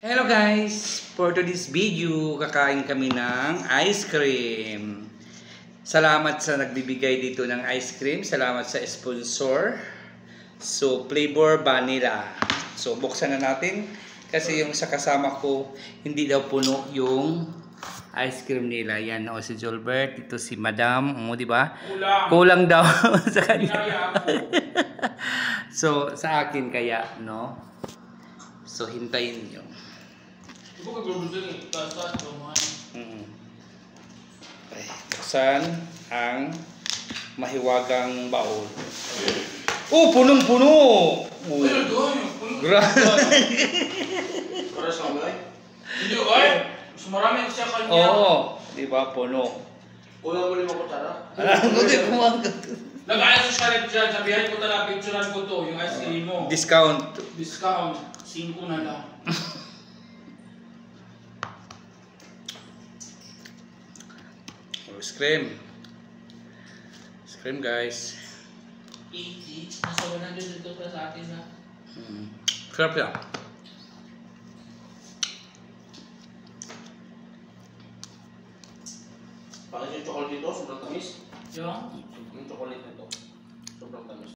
Hello guys! For today's video, kakain kami ng ice cream. Salamat sa nagbibigay dito ng ice cream. Salamat sa sponsor. So, flavor vanilla. So, buksan na natin. Kasi yung sa kasama ko, hindi daw puno yung ice cream nila. Yan, o si Jolbert. Ito si Madam. O, di ba? Kulang daw sa kanya. So, sa akin kaya, no? So, hintayin nyo. Buksan ang mahiwagang baul. Oh, punong-puno! Hindi ay, marami siya kanya. Oo, di ba puno? Kulang mo 5 kutsara. Lagay sa scarlet dyan, sabihan ko talaga, picturean ko to, yung ice cream mo. Discount. Discount, 5 na lang. Ice cream. Ice cream guys. 80, nasa 100 dito pa sa atin na. Sarap yan. Bakit yung chocolate dito, sobrang tamis? Yung chocolate nito, sobrang tamis.